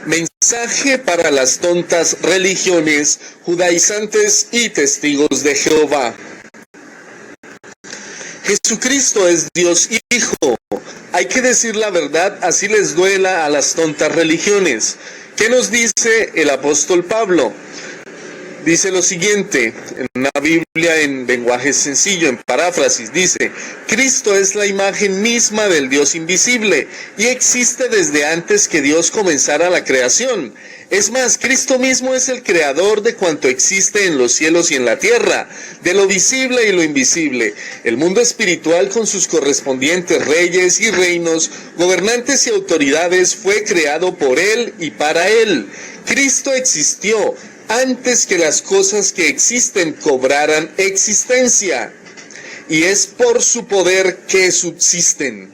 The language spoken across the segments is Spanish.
Mensaje para las tontas religiones, judaizantes y testigos de Jehová. Jesucristo es Dios Hijo. Hay que decir la verdad, así les duela a las tontas religiones. ¿Qué nos dice el apóstol Pablo? Dice lo siguiente, en una Biblia en lenguaje sencillo, en paráfrasis, dice: Cristo es la imagen misma del Dios invisible y existe desde antes que Dios comenzara la creación. Es más, Cristo mismo es el creador de cuanto existe en los cielos y en la tierra, de lo visible y lo invisible. El mundo espiritual con sus correspondientes reyes y reinos, gobernantes y autoridades fue creado por Él y para Él. Cristo existió antes que las cosas que existen cobraran existencia, y es por su poder que subsisten.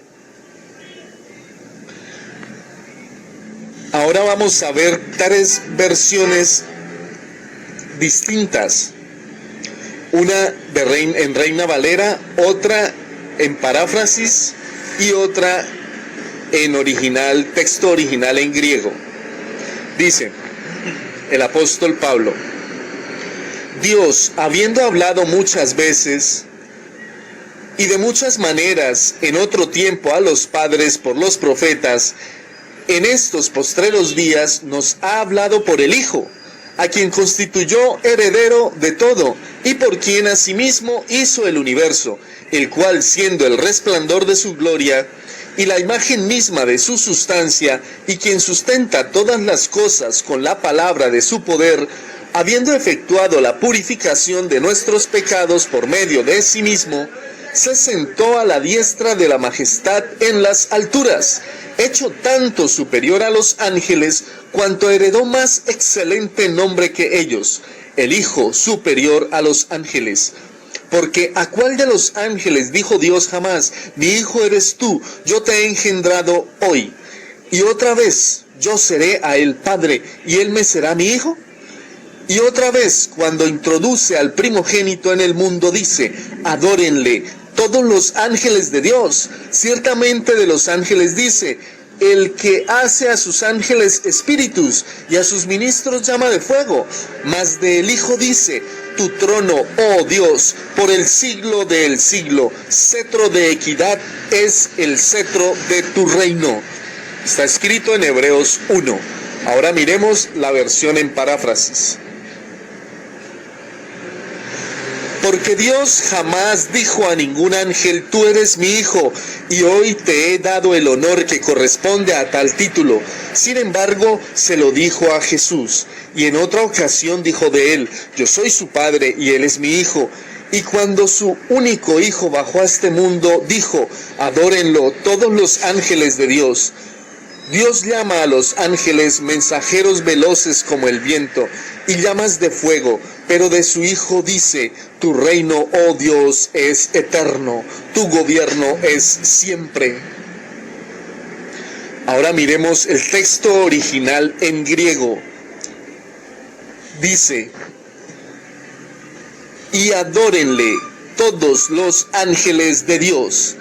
Ahora vamos a ver tres versiones distintas. Una en Reina Valera, otra en paráfrasis y otra en texto original en griego. Dice el apóstol Pablo: Dios, habiendo hablado muchas veces y de muchas maneras en otro tiempo a los padres por los profetas, en estos postreros días nos ha hablado por el Hijo, a quien constituyó heredero de todo, y por quien asimismo hizo el universo, el cual, siendo el resplandor de su gloria y la imagen misma de su sustancia, y quien sustenta todas las cosas con la palabra de su poder, habiendo efectuado la purificación de nuestros pecados por medio de sí mismo, se sentó a la diestra de la majestad en las alturas, hecho tanto superior a los ángeles, cuanto heredó más excelente nombre que ellos, el Hijo superior a los ángeles. Porque ¿a cuál de los ángeles dijo Dios jamás: mi hijo eres tú, yo te he engendrado hoy? Y otra vez, yo seré a él padre, y él me será mi hijo. Y otra vez, cuando introduce al primogénito en el mundo, dice: adórenle todos los ángeles de Dios. Ciertamente de los ángeles dice: el que hace a sus ángeles espíritus y a sus ministros llama de fuego. Mas del Hijo dice: tu trono, oh Dios, por el siglo del siglo, cetro de equidad es el cetro de tu reino. Está escrito en Hebreos 1. Ahora miremos la versión en paráfrasis. Porque Dios jamás dijo a ningún ángel: tú eres mi hijo, y hoy te he dado el honor que corresponde a tal título. Sin embargo, se lo dijo a Jesús, y en otra ocasión dijo de él: yo soy su padre y él es mi hijo. Y cuando su único hijo bajó a este mundo, dijo: adórenlo todos los ángeles de Dios. Dios llama a los ángeles mensajeros veloces como el viento y llamas de fuego, pero de su Hijo dice: tu reino, oh Dios, es eterno, tu gobierno es siempre. Ahora miremos el texto original en griego. Dice: y adórenle todos los ángeles de Dios.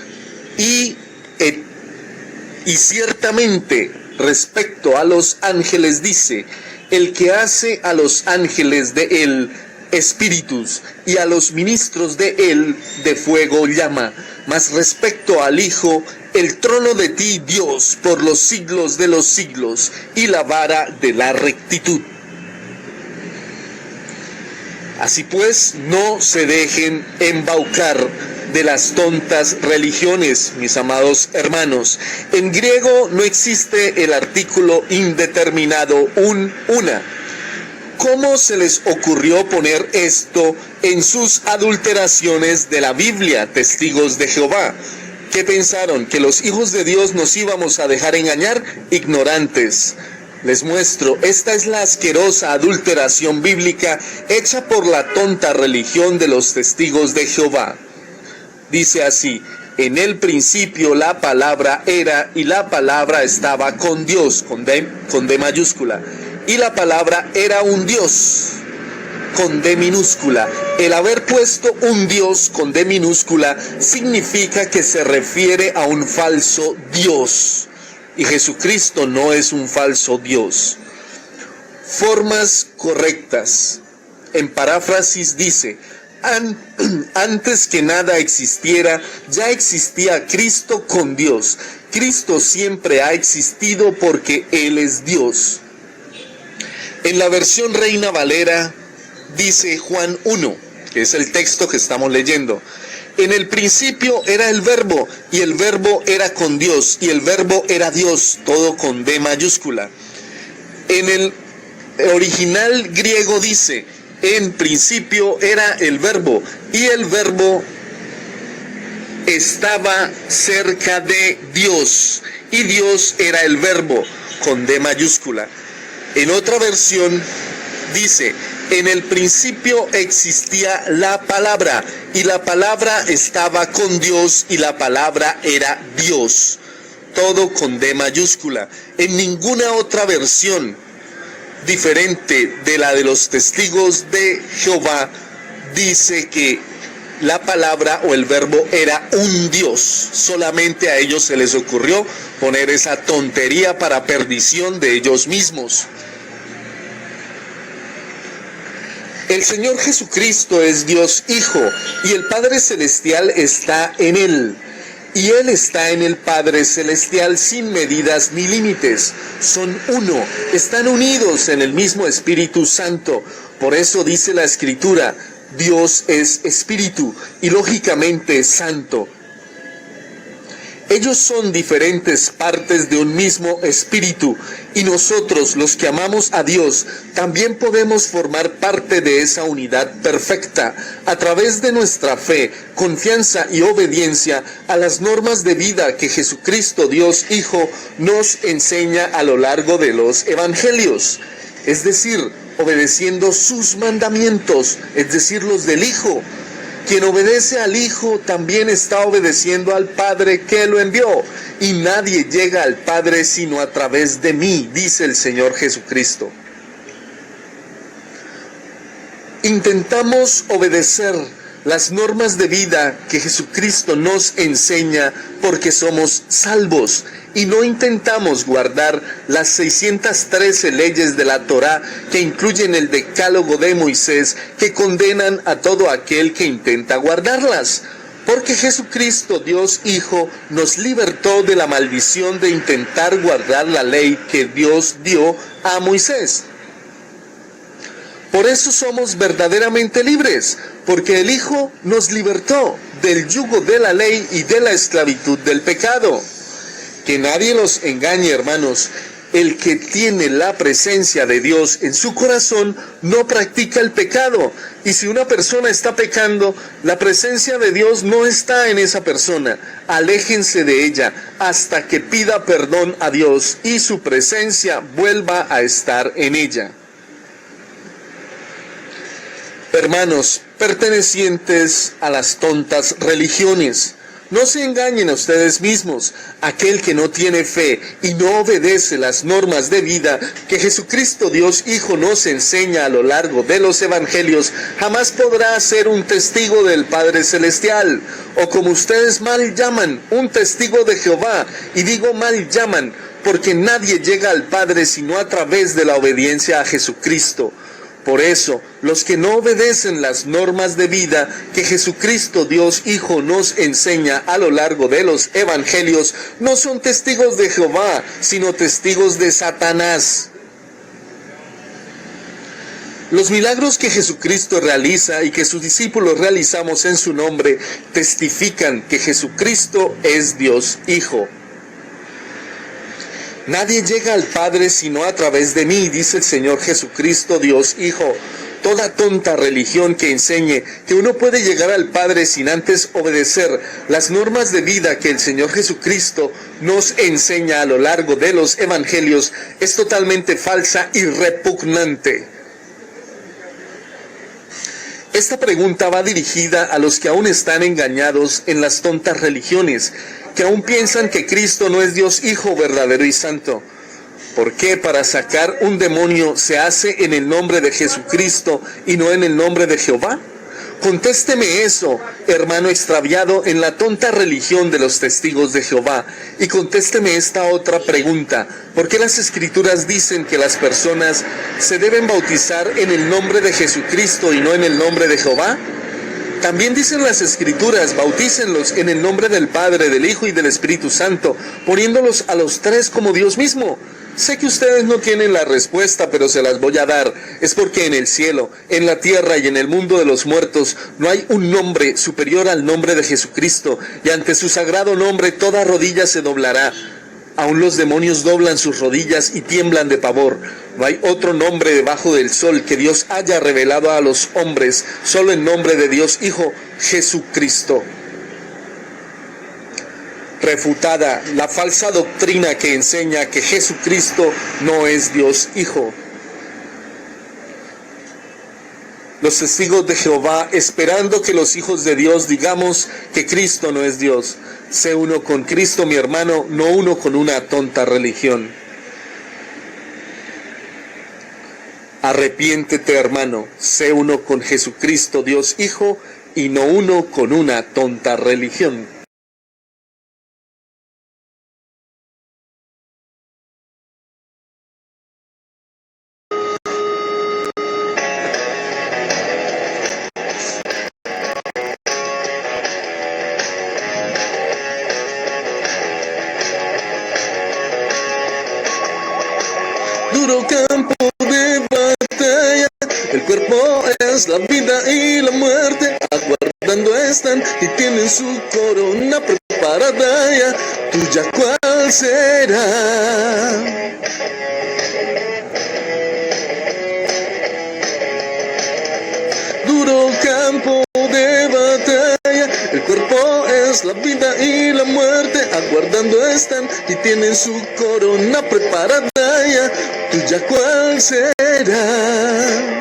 Y ciertamente, respecto a los ángeles dice: el que hace a los ángeles de él espíritus y a los ministros de él de fuego llama. Mas respecto al Hijo, el trono de ti, Dios, por los siglos de los siglos, y la vara de la rectitud. Así pues, no se dejen embaucar de las tontas religiones, mis amados hermanos. En griego no existe el artículo indeterminado una. ¿Cómo se les ocurrió poner esto en sus adulteraciones de la Biblia, testigos de Jehová? ¿Qué pensaron? ¿Que los hijos de Dios nos íbamos a dejar engañar? Ignorantes. Les muestro, esta es la asquerosa adulteración bíblica hecha por la tonta religión de los testigos de Jehová. Dice así: en el principio la palabra era, y la palabra estaba con Dios, con D mayúscula, y la palabra era un Dios, con D minúscula. El haber puesto un Dios con D minúscula significa que se refiere a un falso Dios. y Jesucristo no es un falso Dios. Formas correctas. En paráfrasis dice: antes que nada existiera, ya existía Cristo con Dios. Cristo siempre ha existido porque Él es Dios. En la versión Reina Valera dice Juan 1, que es el texto que estamos leyendo: en el principio era el Verbo, y el Verbo era con Dios, y el Verbo era Dios, todo con D mayúscula. En el original griego dice: en principio era el Verbo, y el Verbo estaba cerca de Dios, y Dios era el Verbo, con D mayúscula. En otra versión dice: en el principio existía la palabra, y la palabra estaba con Dios, y la palabra era Dios, todo con D mayúscula. En ninguna otra versión diferente de la de los testigos de Jehová dice que la palabra o el verbo era un Dios. Solamente a ellos se les ocurrió poner esa tontería para perdición de ellos mismos. El Señor Jesucristo es Dios Hijo, y el Padre Celestial está en Él. Y Él está en el Padre Celestial sin medidas ni límites. Son uno, están unidos en el mismo Espíritu Santo. Por eso dice la Escritura: Dios es Espíritu, y lógicamente santo. Ellos son diferentes partes de un mismo Espíritu, y nosotros, los que amamos a Dios, también podemos formar parte de esa unidad perfecta a través de nuestra fe, confianza y obediencia a las normas de vida que Jesucristo, Dios Hijo, nos enseña a lo largo de los evangelios. Es decir, obedeciendo sus mandamientos, es decir, los del Hijo. Quien obedece al Hijo también está obedeciendo al Padre que lo envió, y nadie llega al Padre sino a través de mí, dice el Señor Jesucristo. Intentamos obedecer las normas de vida que Jesucristo nos enseña porque somos salvos, y no intentamos guardar las 613 leyes de la Torá que incluyen el decálogo de Moisés, que condenan a todo aquel que intenta guardarlas. Porque Jesucristo, Dios Hijo, nos libertó de la maldición de intentar guardar la ley que Dios dio a Moisés. Por eso somos verdaderamente libres, porque el Hijo nos libertó del yugo de la ley y de la esclavitud del pecado. Que nadie los engañe, hermanos. El que tiene la presencia de Dios en su corazón no practica el pecado. Y si una persona está pecando, la presencia de Dios no está en esa persona. Aléjense de ella hasta que pida perdón a Dios y su presencia vuelva a estar en ella. Hermanos, pertenecientes a las tontas religiones, no se engañen a ustedes mismos. Aquel que no tiene fe y no obedece las normas de vida que Jesucristo Dios Hijo nos enseña a lo largo de los evangelios, jamás podrá ser un testigo del Padre Celestial, o como ustedes mal llaman, un testigo de Jehová. Y digo mal llaman, porque nadie llega al Padre sino a través de la obediencia a Jesucristo. Por eso, los que no obedecen las normas de vida que Jesucristo Dios Hijo nos enseña a lo largo de los evangelios, no son testigos de Jehová, sino testigos de Satanás. Los milagros que Jesucristo realiza y que sus discípulos realizamos en su nombre testifican que Jesucristo es Dios Hijo. Nadie llega al Padre sino a través de mí, dice el Señor Jesucristo, Dios Hijo. Toda tonta religión que enseñe que uno puede llegar al Padre sin antes obedecer las normas de vida que el Señor Jesucristo nos enseña a lo largo de los evangelios es totalmente falsa y repugnante. Esta pregunta va dirigida a los que aún están engañados en las tontas religiones, que aún piensan que Cristo no es Dios Hijo verdadero y santo. ¿Por qué para sacar un demonio se hace en el nombre de Jesucristo y no en el nombre de Jehová? Contésteme eso, hermano extraviado en la tonta religión de los testigos de Jehová, y contésteme esta otra pregunta: ¿por qué las Escrituras dicen que las personas se deben bautizar en el nombre de Jesucristo y no en el nombre de Jehová? También dicen las Escrituras: bautícenlos en el nombre del Padre, del Hijo y del Espíritu Santo, poniéndolos a los tres como Dios mismo. Sé que ustedes no tienen la respuesta, pero se las voy a dar. Es porque en el cielo, en la tierra y en el mundo de los muertos no hay un nombre superior al nombre de Jesucristo, y ante su sagrado nombre toda rodilla se doblará. Aún los demonios doblan sus rodillas y tiemblan de pavor. No hay otro nombre debajo del sol que Dios haya revelado a los hombres, solo el nombre de Dios Hijo, Jesucristo. Refutada la falsa doctrina que enseña que Jesucristo no es Dios Hijo. Los testigos de Jehová, esperando que los hijos de Dios digamos que Cristo no es Dios. Sé uno con Cristo, mi hermano, no uno con una tonta religión. Arrepiéntete, hermano, sé uno con Jesucristo, Dios Hijo, y no uno con una tonta religión. Duro campo de batalla, el cuerpo es la vida y la muerte, aguardando están y tienen su corona preparada ya, tuya cuál será. Duro campo de batalla, el cuerpo es la vida y la muerte, aguardando están y tienen su corona preparada ya, tuya cuál será.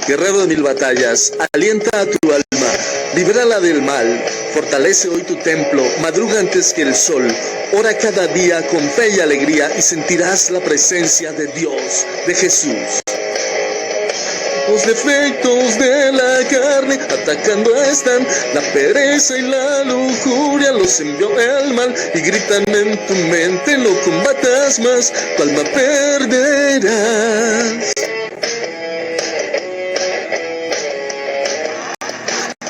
Guerrero de mil batallas, alienta a tu alma, líbrala del mal, fortalece hoy tu templo, madruga antes que el sol, ora cada día con fe y alegría y sentirás la presencia de Dios, de Jesús. Los defectos de la carne atacando están, la pereza y la lujuria los envió el mal y gritan en tu mente: no combatas más, tu alma perderás.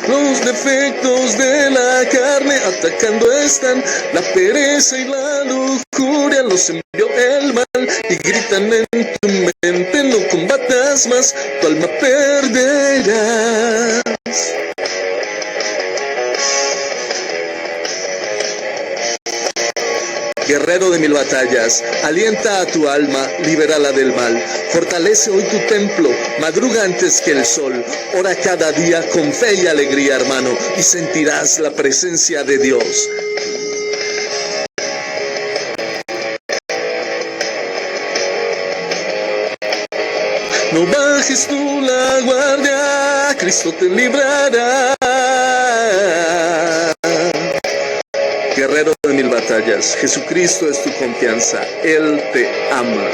Los defectos de la carne atacando están, la pereza y la lujuria los envió el mal y gritan en tu mente: no combatas más, tu alma perderás. Guerrero de mil batallas, alienta a tu alma, libérala del mal, fortalece hoy tu templo, madruga antes que el sol, ora cada día con fe y alegría, hermano, y sentirás la presencia de Dios. No bajes tú la guardia, Cristo te librará. Guerrero de mil batallas, Jesucristo es tu confianza, Él te ama.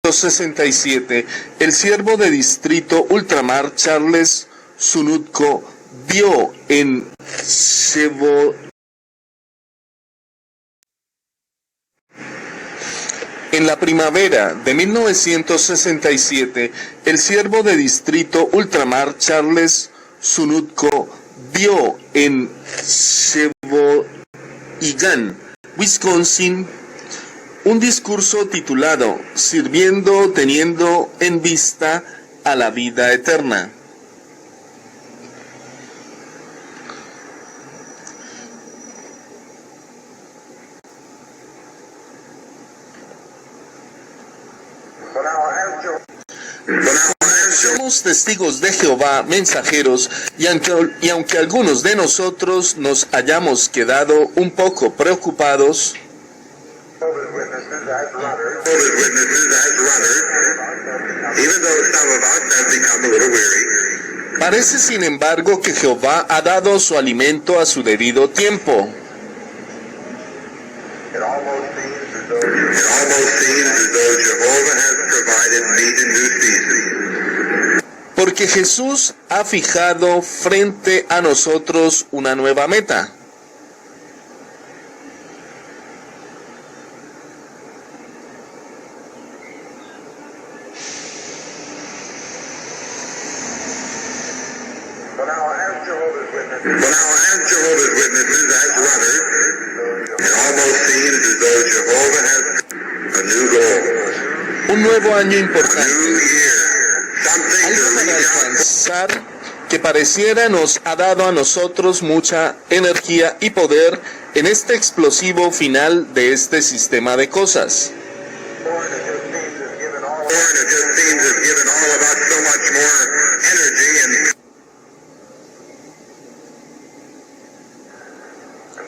...67... el siervo de distrito ultramar Charles Sunutko vio en En la primavera de 1967, el siervo de distrito ultramar Charles Sunutko vio en Sheboygan, Wisconsin, un discurso titulado "Sirviendo teniendo en vista a la vida eterna". Somos testigos de Jehová, mensajeros, y aunque algunos de nosotros nos hayamos quedado un poco preocupados, as runners, even though some of us have become a little weary. Parece, sin embargo, que Jehová ha dado su alimento a su debido tiempo. It almost seems as though Jehovah has provided meat in due season. Porque Jesús ha fijado frente a nosotros una nueva meta. Well, now, as Jehovah's Witnesses, as runners, it almost seems as though Jehovah has a new goal, Un nuevo año a importante. new year, something Algo to para reach out alcanzar que pareciera nos ha dado a nosotros mucha energía y poder en este explosivo final de este sistema de cosas. for, and it just seems as given all of us so much more energy and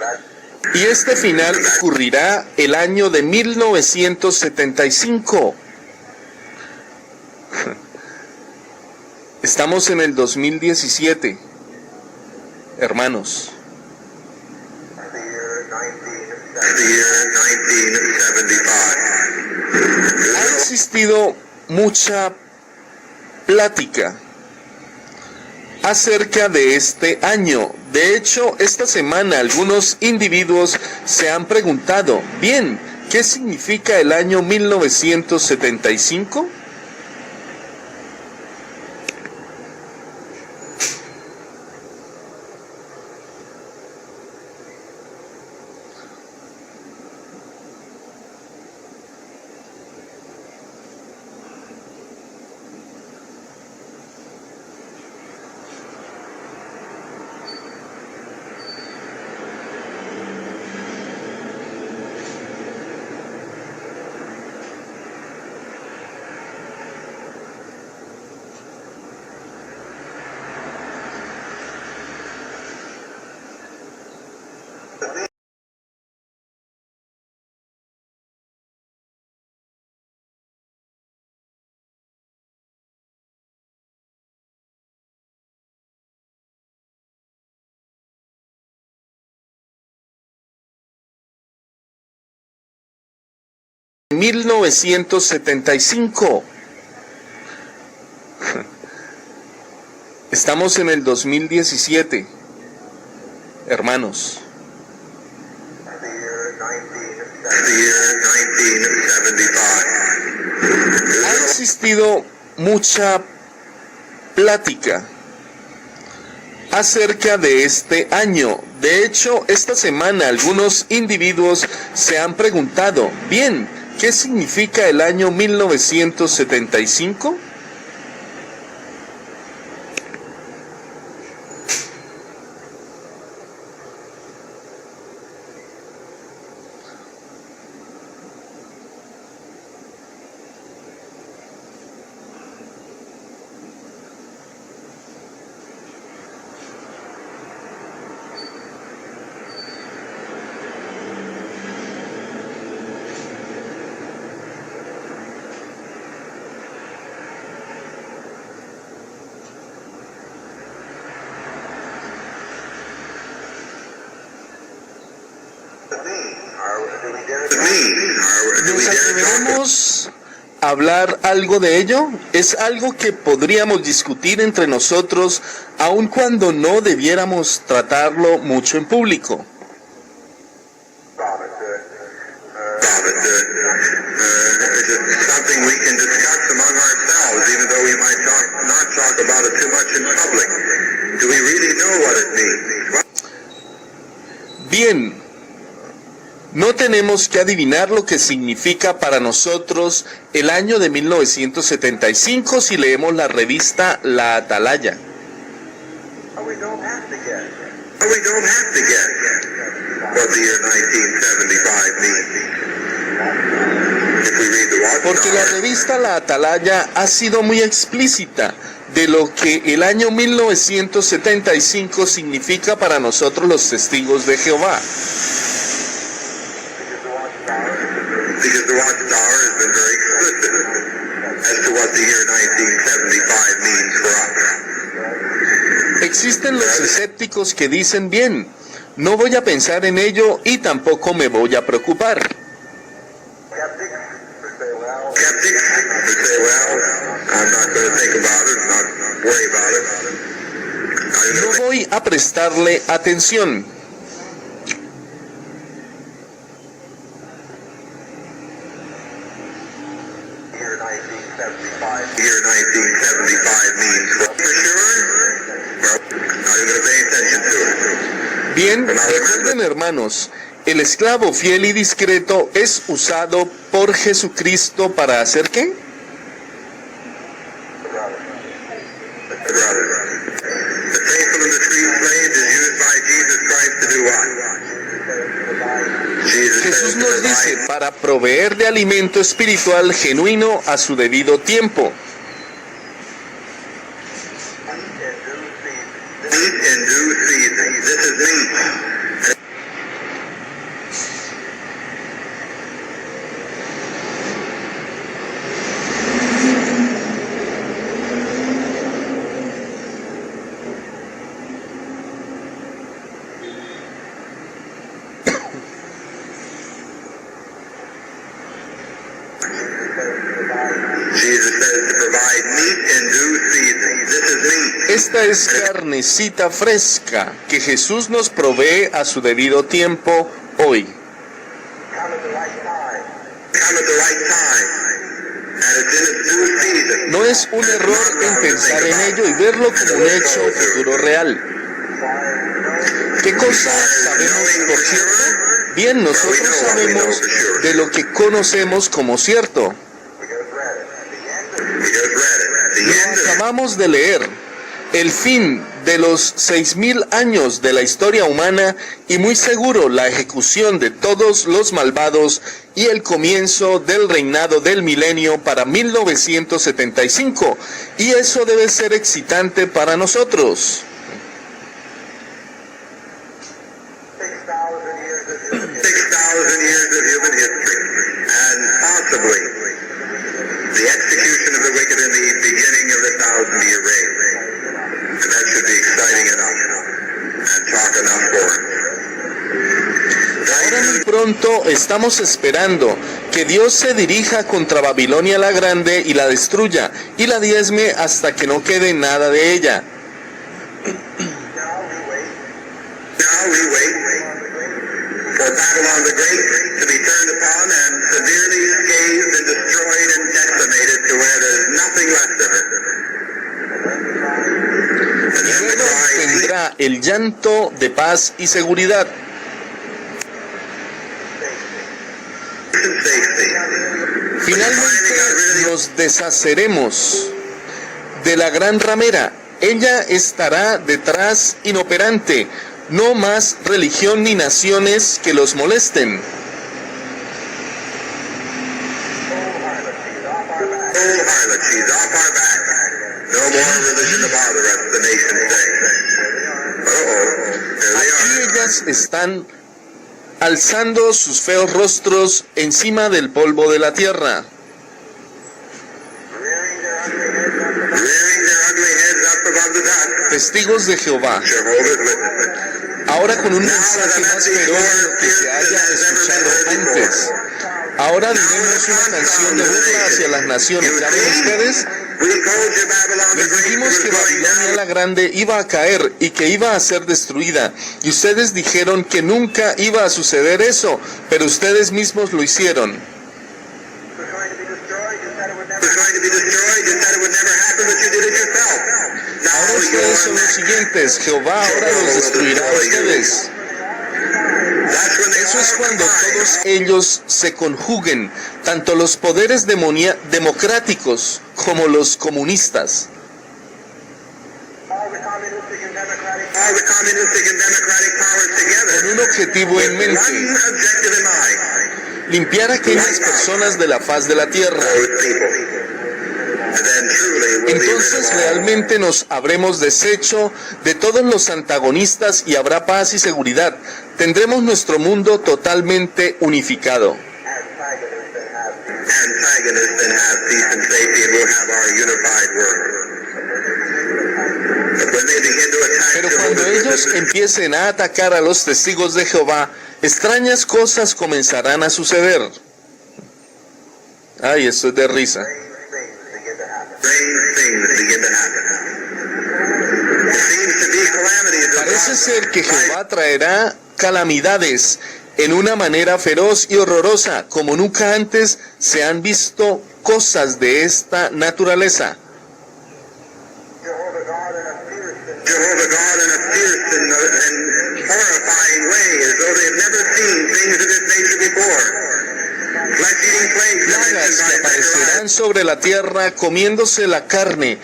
that. Y este final ocurrirá el año de 1975. Estamos en el 2017, hermanos. The year 1975. Ha existido mucha plática acerca de este año. De hecho, esta semana algunos individuos se han preguntado, bien, ¿qué significa el año 1975? En 1975. Estamos en el 2017, hermanos. The year 1975. Ha existido mucha plática acerca de este año. De hecho, esta semana algunos individuos se han preguntado, bien, ¿qué significa el año 1975? ¿Nos atreveremos a hablar algo de ello? Es algo que podríamos discutir entre nosotros, aun cuando no debiéramos tratarlo mucho en público. Something we can discuss among ourselves, even though we might not talk about it too much in public. Do we really know what it means? Bien, no tenemos que adivinar lo que significa para nosotros el año de 1975 si leemos la revista La Atalaya. We don't have to guess. We don't have to guess what the year 1975 means. If we read the Porque la Watchtower, revista La Atalaya ha sido muy explícita de lo que el año 1975 significa para nosotros los testigos de Jehová. because the Watchtower has been very explicit. existen los escépticos que dicen, bien, no voy a pensar en ello y tampoco me voy a preocupar. No voy a prestarle atención. Year 1975 means for sure. Well, not even pay attention to it. Bien, recuerden hermanos, el esclavo fiel y discreto es usado por Jesucristo para hacer ¿qué? The faithful and the true slave is used by Jesus Christ to do what? Jesus Jesús says nos dice, para proveer de alimento espiritual genuino a su debido tiempo. meat in due season. This is meat. Jesus says to provide meat in due season. This is meat. Esta es carnecita fresca que Jesús nos provee a su debido tiempo hoy. Come at the right time. Come at the right time. And it's in its due season. No es un error en pensar en ello y verlo como un hecho futuro real. ¿Qué cosa sabemos por cierto? Bien, nosotros sabemos de lo que conocemos como cierto. We just read it. The end of Acabamos de leer el fin de los 6,000 años de la historia humana y muy seguro la ejecución de todos los malvados y el comienzo del reinado del milenio para 1975. Y eso debe ser excitante para nosotros. 6,000 years of human history, and possibly the execution of the wicked in the beginning of the 1,000-year reign. And that should be exciting enough and talk enough for it. Ahora muy pronto estamos esperando que Dios se dirija contra Babilonia la Grande y la destruya y la diezme hasta que no quede nada de ella. Now we wait for Babylon the Great to be turned upon and severely scathed and destroyed and decimated to where there's nothing left of it. And then the Luego cry vendrá el llanto de paz y seguridad. peace and safety. Finalmente nos deshaceremos de la gran ramera. Ella estará detrás inoperante. No más religión ni naciones que los molesten. Old harlots, off our back. No more religion to bother us, the nations say. There they Aquí are. ellas están alzando sus feos rostros encima del polvo de la tierra. Rearing their ugly heads up above the dust. Testigos de Jehová. Jehovah's Witnesses. Ahora con un mensaje más feroz de lo que se haya escuchado antes. Ahora diremos una canción de burla hacia las naciones. ¿Ya ven ustedes? We told you Babylon the Les Great dijimos was que going Babilonia down. la Grande iba a caer y que iba a ser destruida. Y ustedes dijeron que nunca iba a suceder eso, pero ustedes mismos lo hicieron. We're going to be destroyed. You said it would never happen, but you did it yourself. Ahora Now ustedes son los siguientes. Jehová ahora los destruirá a ustedes. That's when they Eso es all cuando combine. todos ellos se conjuguen, tanto los poderes democráticos como los comunistas. All the communistic and democratic powers together. Con un objetivo en One mente, objective in mind. limpiar a aquellas personas de la faz de la tierra. Those people. And then truly we'll be rid Entonces of all. realmente nos habremos deshecho de todos los antagonistas y habrá paz y seguridad. Tendremos nuestro mundo totalmente unificado. Antagonists and have peace and safety, and we'll have our unified world. But when they begin to attack Pero cuando Jehovah's ellos Witnesses, empiecen a atacar a los testigos de Jehová, extrañas cosas comenzarán a suceder. Ay, esto es de risa. strange things begin to happen. It seems to be calamities that Parece God ser que might Jehová traerá calamidades en una manera feroz y horrorosa, como nunca antes se han visto cosas de esta naturaleza. Jehovah God in a fierce and horrifying way, as though they've never seen things of this nature before. Flesh-eating plagues are Plagas que mentioned by aparecerán sobre la tierra comiéndose la carne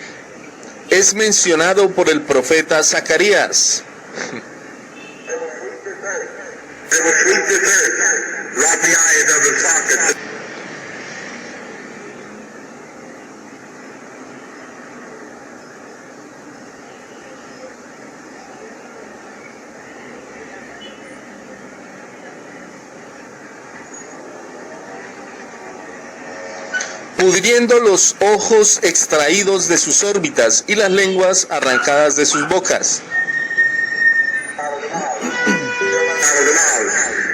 es mencionado por el profeta Zacarías. They will sweep this earth, rot the eyes of the sockets. Pudriendo los ojos extraídos de sus órbitas y las lenguas arrancadas de sus bocas.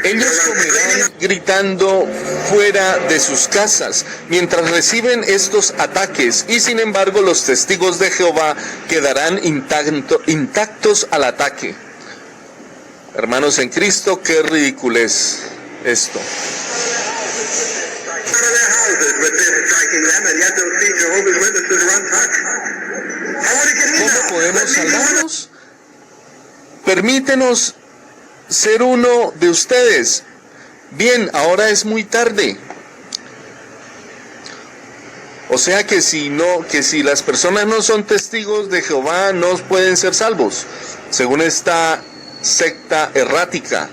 Ellos comerán gritando fuera de sus casas mientras reciben estos ataques, y sin embargo los testigos de Jehová quedarán intactos al ataque. Hermanos en Cristo, qué ridiculez esto. Out of their houses with this striking them, and yet they'll see Jehovah's Witnesses run untouched. I want to get in ¿Cómo now. podemos Let me be one of salvarnos? Permítenos ser uno de ustedes. Bien, ahora es muy tarde. O sea que si las personas no son testigos de Jehová, no pueden ser salvos, según esta secta errática.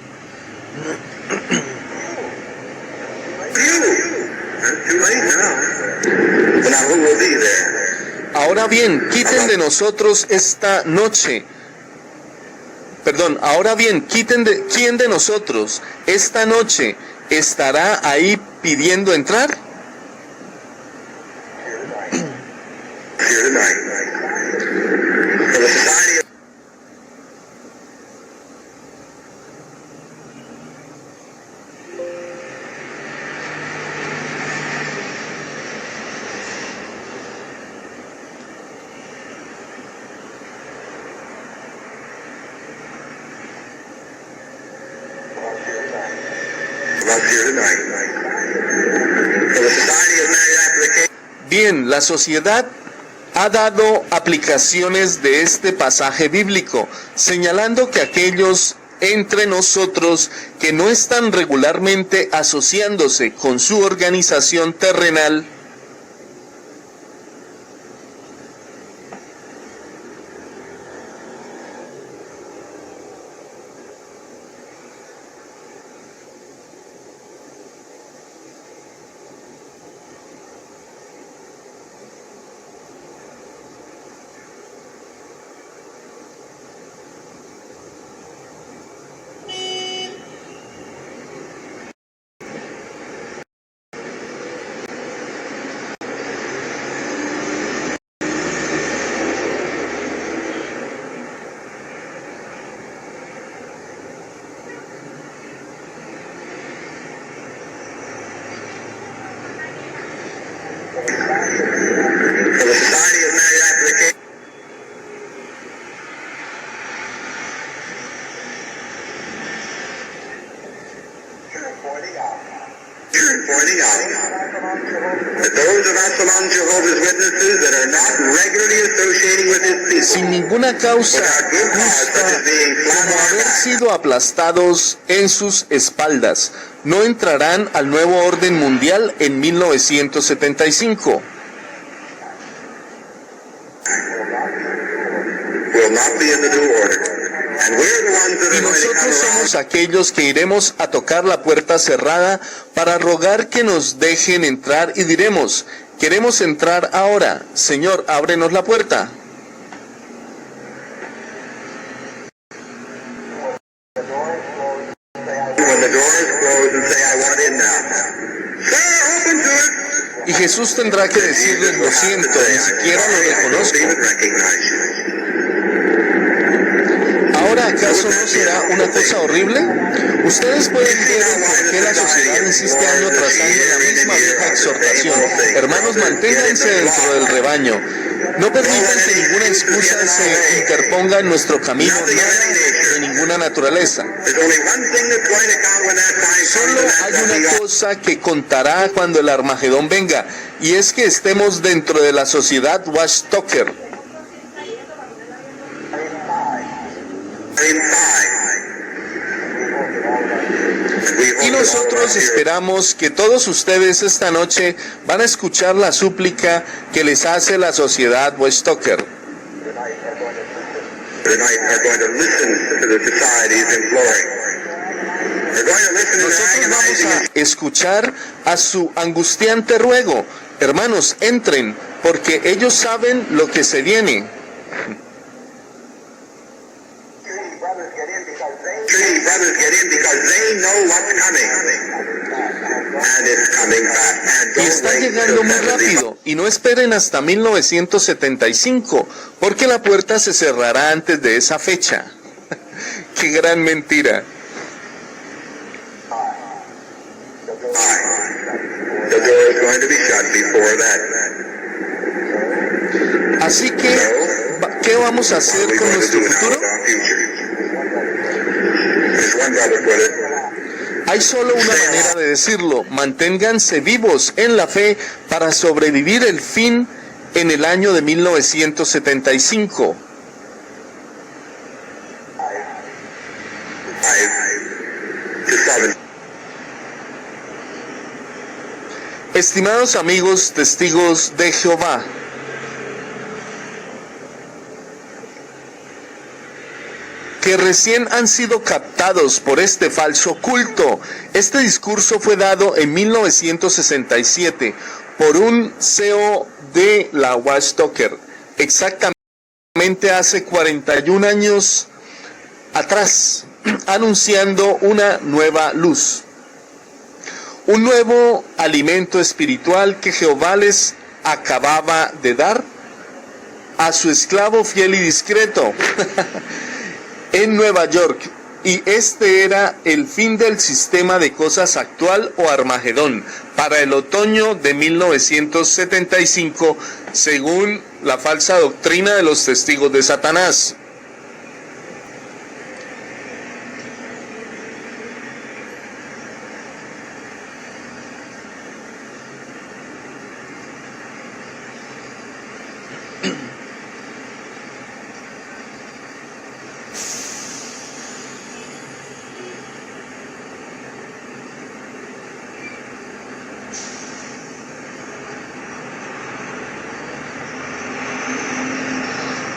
you. It's too late now. But now who will be there? Ahora bien, quiten de nosotros esta noche. Perdón, ahora bien, ¿quién de nosotros esta noche estará ahí pidiendo entrar? Here tonight. For the society of us here tonight. For the society of married application. Bien, la sociedad ha dado aplicaciones de este pasaje bíblico, señalando que aquellos entre nosotros que no están regularmente asociándose con su organización terrenal For the society of married application. Pointing out that those of us among Jehovah's Witnesses that are not regularly associating with his people, sin ninguna causa justa, como haber sido aplastados en sus espaldas, no entrarán al nuevo orden mundial en 1975. will not be in the new order. And we're the ones that Y are going to come nosotros around. somos aquellos que iremos a tocar la puerta cerrada para rogar que nos dejen entrar y diremos, queremos entrar ahora, Señor, ábrenos la puerta. When the door is closed and say, I want in now. Sir, open to us. Y Jesús tendrá que decirles, lo siento, ni siquiera lo reconozco. I don't even recognize you. ¿Esta acaso no será una cosa horrible? Ustedes pueden ver por qué la sociedad insiste año tras año en la misma vieja exhortación. Hermanos, manténganse dentro del rebaño. No permitan que ninguna excusa se interponga en nuestro camino, nada de ninguna naturaleza. Solo hay una cosa que contará cuando el Armagedón venga, y es que estemos dentro de la sociedad Watchtoker. Y nosotros esperamos que todos ustedes esta noche van a escuchar la súplica que les hace la sociedad Watchtoker. Nosotros vamos a escuchar a su angustiante ruego. Hermanos, entren, porque ellos saben lo que se viene. Y está llegando muy rápido, y no esperen hasta 1975, porque la puerta se cerrará antes de esa fecha. ¡Qué gran mentira! Así que, ¿qué vamos a hacer con nuestro futuro? Hay solo una manera de decirlo: manténganse vivos en la fe para sobrevivir el fin en el año de 1975. Estimados amigos testigos de Jehová, que recién han sido captados por este falso culto. Este discurso fue dado en 1967 por un CEO de la Watchtoker, exactamente hace 41 años atrás, anunciando una nueva luz, un nuevo alimento espiritual que Jehová les acababa de dar a su esclavo fiel y discreto en Nueva York, y este era el fin del sistema de cosas actual o Armagedón para el otoño de 1975, según la falsa doctrina de los testigos de Satanás.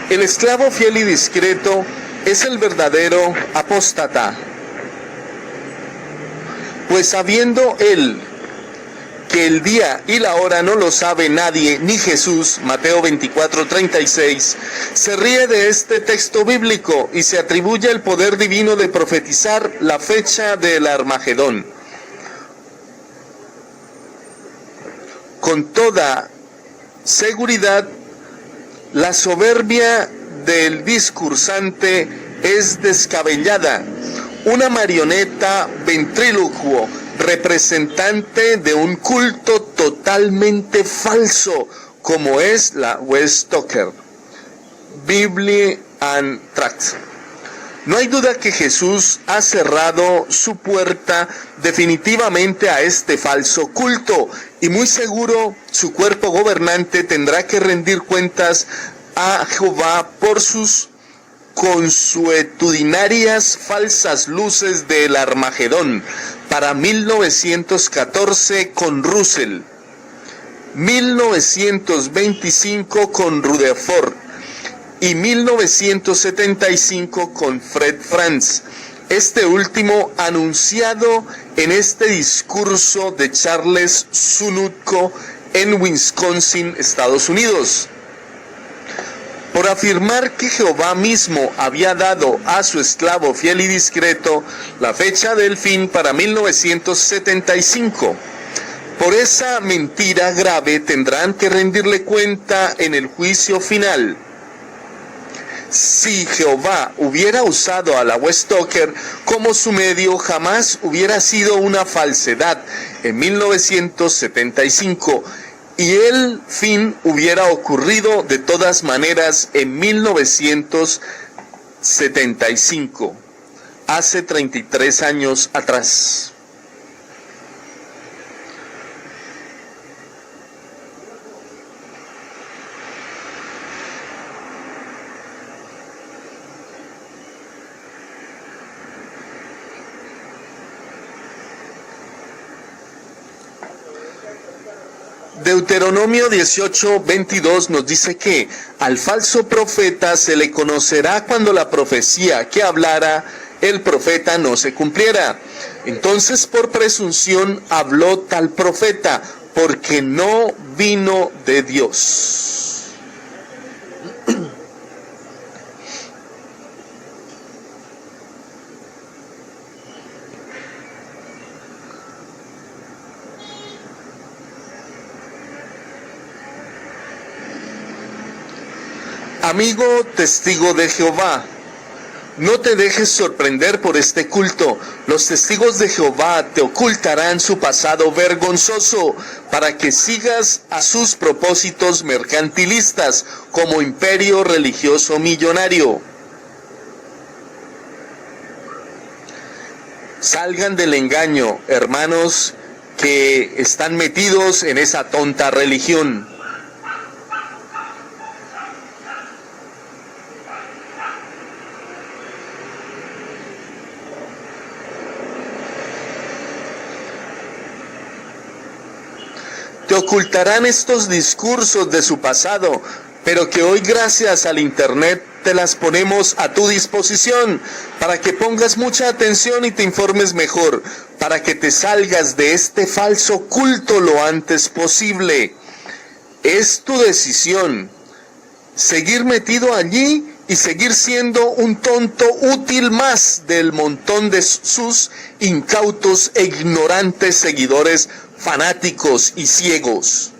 El esclavo fiel y discreto es el verdadero apóstata, pues sabiendo él que el día y la hora no lo sabe nadie, ni Jesús, Mateo 24:36, se ríe de este texto bíblico y se atribuye el poder divino de profetizar la fecha del Armagedón. Con toda seguridad, la soberbia del discursante es descabellada, una marioneta ventrílocuo, representante de un culto totalmente falso, como es la Watchtoker, Bible and Tract. No hay duda que Jesús ha cerrado su puerta definitivamente a este falso culto, y muy seguro su cuerpo gobernante tendrá que rendir cuentas a Jehová por sus consuetudinarias falsas luces del Armagedón para 1914 con Russell, 1925 con Rutherford y 1975 con Fred Franz, este último anunciado en este discurso de Charles Sunutko en Wisconsin, Estados Unidos. Por afirmar que Jehová mismo había dado a su esclavo fiel y discreto la fecha del fin para 1975. Por esa mentira grave tendrán que rendirle cuenta en el juicio final. Si Jehová hubiera usado a la Westoker como su medio, jamás hubiera sido una falsedad en 1975 y el fin hubiera ocurrido de todas maneras en 1975, hace 33 años atrás. Deuteronomio 18:22 nos dice que al falso profeta se le conocerá cuando la profecía que hablara el profeta no se cumpliera. Entonces por presunción habló tal profeta, porque no vino de Dios. Amigo testigo de Jehová, no te dejes sorprender por este culto. Los testigos de Jehová te ocultarán su pasado vergonzoso para que sigas a sus propósitos mercantilistas como imperio religioso millonario. Salgan del engaño, hermanos que están metidos en esa tonta religión. Te ocultarán estos discursos de su pasado, pero que hoy gracias al internet te las ponemos a tu disposición para que pongas mucha atención y te informes mejor, para que te salgas de este falso culto lo antes posible. Es tu decisión seguir metido allí y seguir siendo un tonto útil más del montón de sus incautos e ignorantes seguidores fanáticos y ciegos.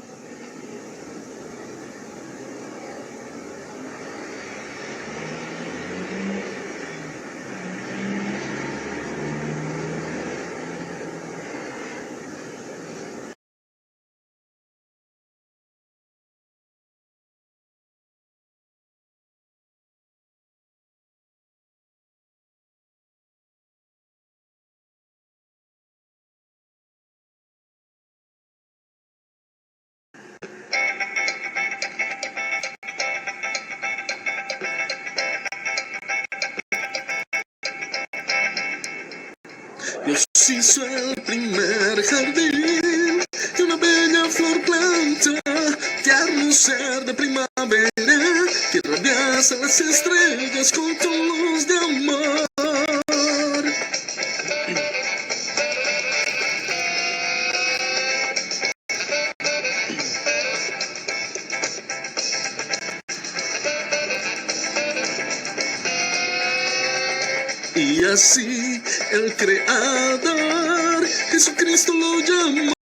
Dios hizo el primer jardín y una bella flor planta, tierno ser de primavera que radias a las estrellas con tu luz de amor. Y así el Creador, Jesucristo lo llamó.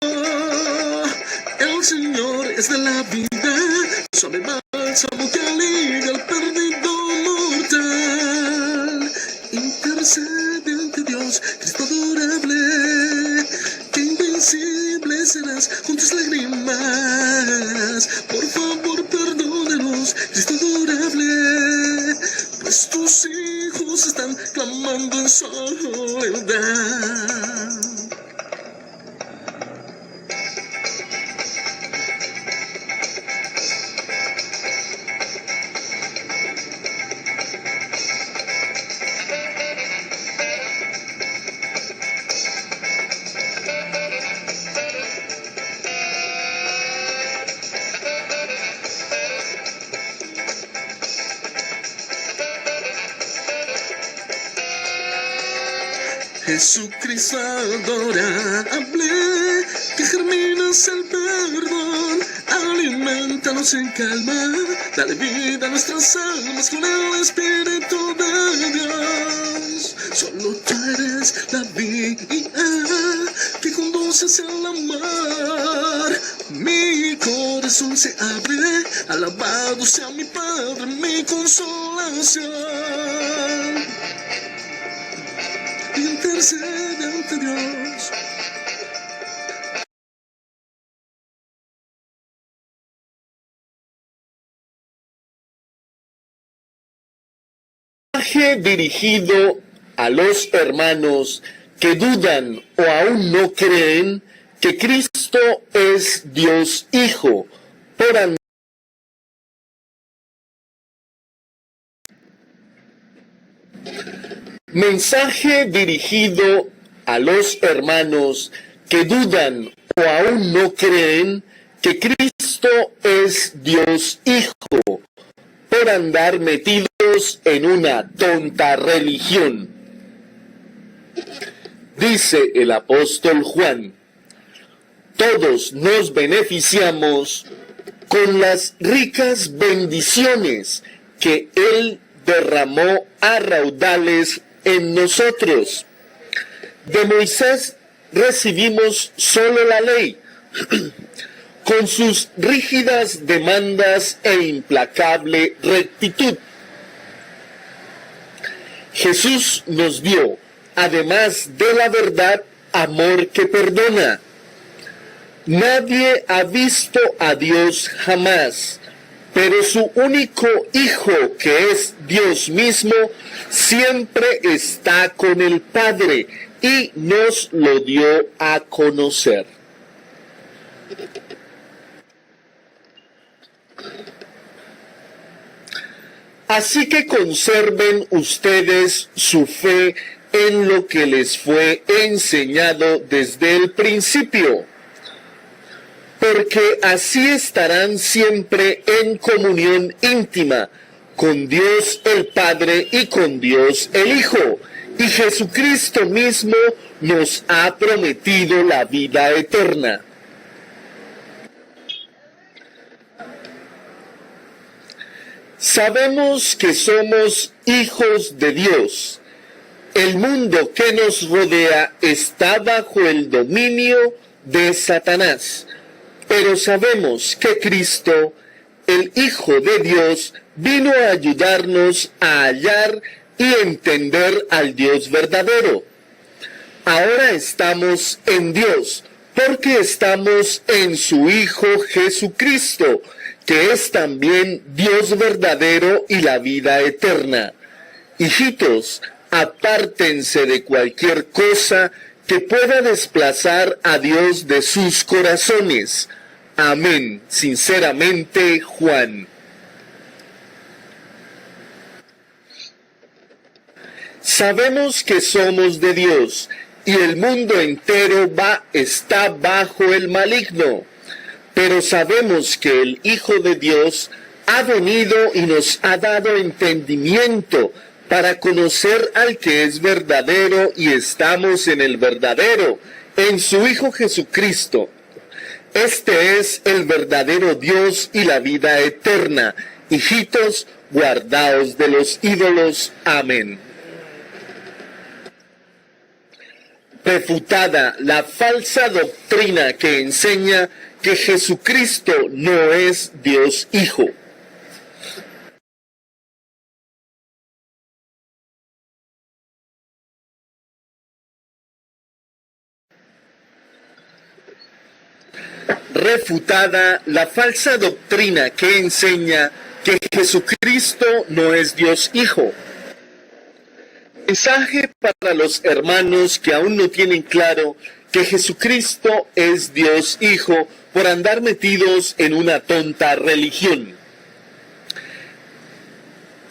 El Señor es de la vida, suave bálsamo que alivia al perdido mortal. Intercede ante Dios, Cristo adorable, que invencible serás con tus lágrimas. Por favor, perdónanos, Cristo adorable, pues tus hijos están clamando en soledad. Jesucristo adorable, que germinas el perdón, alimentanos en calma, dale vida a nuestras almas con el Espíritu de Dios. Solo tú eres la vía que conduces al mar, mi corazón corazón se abre, alabado sea mi Padre, mi consolación. Intercede ante Dios. Mensaje dirigido a los hermanos que dudan o aún no creen que Cristo es Dios Hijo, por andar. Mensaje dirigido a los hermanos que dudan o aún no creen que Cristo es Dios Hijo, por andar metidos en una tonta religión. Dice el apóstol Juan: todos nos beneficiamos con las ricas bendiciones que Él derramó a raudales en nosotros. De Moisés recibimos solo la ley, con sus rígidas demandas e implacable rectitud. Jesús nos dio, además de la verdad, amor que perdona. Nadie ha visto a Dios jamás, pero su único Hijo, que es Dios mismo, siempre está con el Padre y nos lo dio a conocer. Así que conserven ustedes su fe en lo que les fue enseñado desde el principio, porque así estarán siempre en comunión íntima con Dios el Padre y con Dios el Hijo, y Jesucristo mismo nos ha prometido la vida eterna. Sabemos que somos hijos de Dios. El mundo que nos rodea está bajo el dominio de Satanás, pero sabemos que Cristo, el Hijo de Dios, vino a ayudarnos a hallar y entender al Dios verdadero. Ahora estamos en Dios, porque estamos en su Hijo Jesucristo, que es también Dios verdadero y la vida eterna. Hijitos, apártense de cualquier cosa que pueda desplazar a Dios de sus corazones. Amén. Sinceramente, Juan. Sabemos que somos de Dios y el mundo entero está bajo el maligno. Pero sabemos que el Hijo de Dios ha venido y nos ha dado entendimiento para conocer al que es verdadero, y estamos en el verdadero, en su Hijo Jesucristo. Este es el verdadero Dios y la vida eterna. Hijitos, guardaos de los ídolos. Amén. Refutada la falsa doctrina que enseña que Jesucristo no es Dios Hijo. Refutada la falsa doctrina que enseña que Jesucristo no es Dios Hijo. Mensaje para los hermanos que aún no tienen claro que Jesucristo es Dios Hijo por andar metidos en una tonta religión.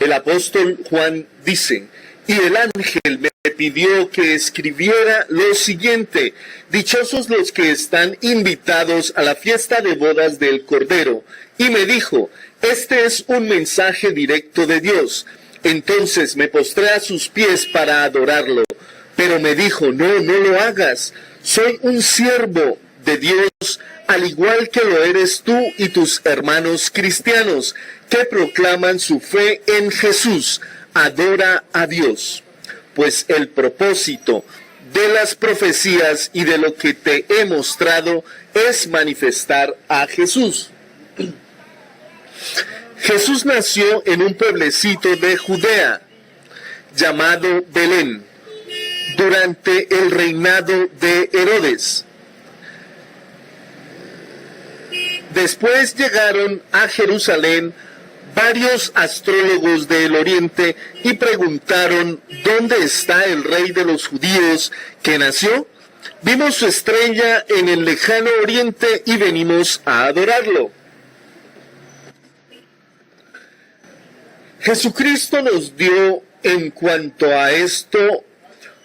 El apóstol Juan dice: y el ángel me pidió que escribiera lo siguiente: dichosos los que están invitados a la fiesta de bodas del Cordero. Y me dijo: este es un mensaje directo de Dios. Entonces me postré a sus pies para adorarlo. Pero me dijo: no lo hagas. Soy un siervo de Dios, al igual que lo eres tú y tus hermanos cristianos, que proclaman su fe en Jesús. Adora a Dios. Pues el propósito de las profecías y de lo que te he mostrado es manifestar a Jesús. Jesús nació en un pueblecito de Judea llamado Belén durante el reinado de Herodes. Después llegaron a Jerusalén varios astrólogos del oriente y preguntaron: ¿dónde está el rey de los judíos que nació? Vimos su estrella en el lejano oriente y venimos a adorarlo. Jesucristo nos dio en cuanto a esto,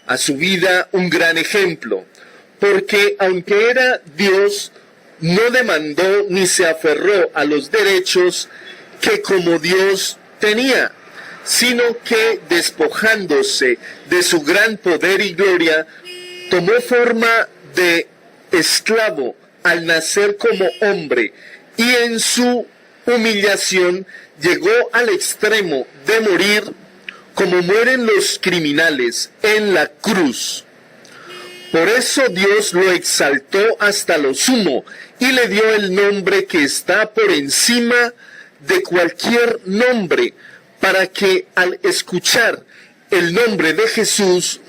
a su vida, un gran ejemplo, porque aunque era Dios, no demandó ni se aferró a los derechos que como Dios tenía, sino que despojándose de su gran poder y gloria, tomó forma de esclavo al nacer como hombre, y en su humillación llegó al extremo de morir como mueren los criminales en la cruz. Por eso Dios lo exaltó hasta lo sumo y le dio el nombre que está por encima de cualquier nombre, para que al escuchar el nombre de Jesús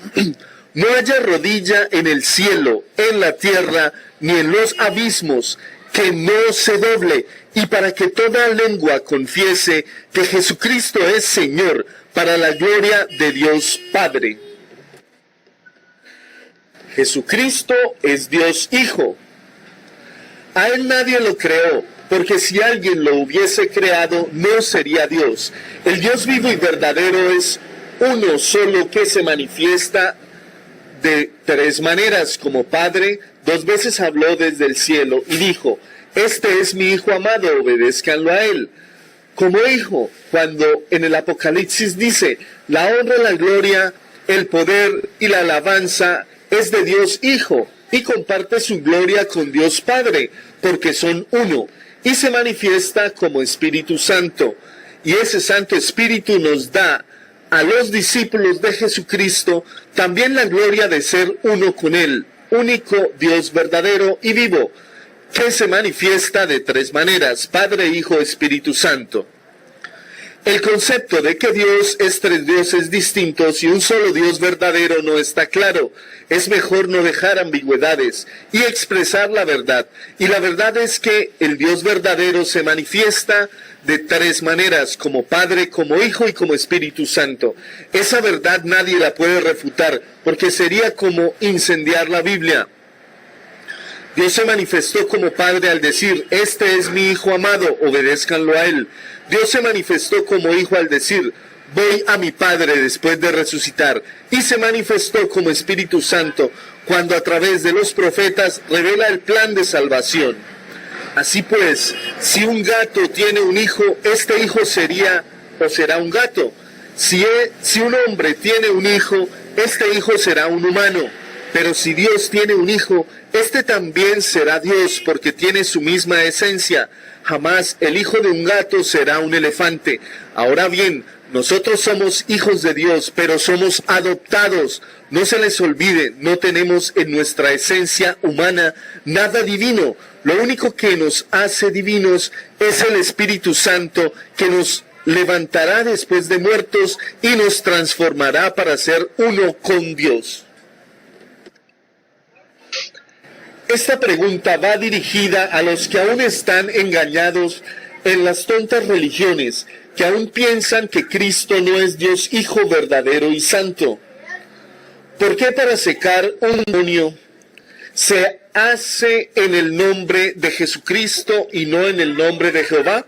no haya rodilla en el cielo, en la tierra, ni en los abismos, que no se doble, y para que toda lengua confiese que Jesucristo es Señor, para la gloria de Dios Padre. Jesucristo es Dios Hijo. A Él nadie lo creó, porque si alguien lo hubiese creado, no sería Dios. El Dios vivo y verdadero es uno solo, que se manifiesta de tres maneras. Como Padre, 2 veces habló desde el cielo y dijo: este es mi Hijo amado, obedézcanlo a Él. Como Hijo, cuando en el Apocalipsis dice: la honra, la gloria, el poder y la alabanza es de Dios Hijo, y comparte su gloria con Dios Padre, porque son uno, y se manifiesta como Espíritu Santo. Y ese Santo Espíritu nos da a los discípulos de Jesucristo también la gloria de ser uno con Él, único Dios verdadero y vivo, que se manifiesta de 3 maneras: Padre, Hijo, Espíritu Santo. El concepto de que Dios es 3 dioses distintos y un solo Dios verdadero no está claro. Es mejor no dejar ambigüedades y expresar la verdad. Y la verdad es que el Dios verdadero se manifiesta de 3 maneras: como Padre, como Hijo y como Espíritu Santo. Esa verdad nadie la puede refutar, porque sería como incendiar la Biblia. Dios se manifestó como Padre al decir: este es mi Hijo amado, obedézcanlo a Él. Dios se manifestó como Hijo al decir: voy a mi Padre después de resucitar. Y se manifestó como Espíritu Santo cuando a través de los profetas revela el plan de salvación. Así pues, si un gato tiene un hijo, este hijo sería o será un gato. Si un hombre tiene un hijo, este hijo será un humano. Pero si Dios tiene un hijo, este también será Dios, porque tiene su misma esencia. Jamás el hijo de un gato será un elefante. Ahora bien, nosotros somos hijos de Dios, pero somos adoptados. No se les olvide, no tenemos en nuestra esencia humana nada divino. Lo único que nos hace divinos es el Espíritu Santo, que nos levantará después de muertos y nos transformará para ser uno con Dios. Esta pregunta va dirigida a los que aún están engañados en las tontas religiones, que aún piensan que Cristo no es Dios Hijo verdadero y santo. ¿Por qué para secar un demonio se hace en el nombre de Jesucristo y no en el nombre de Jehová?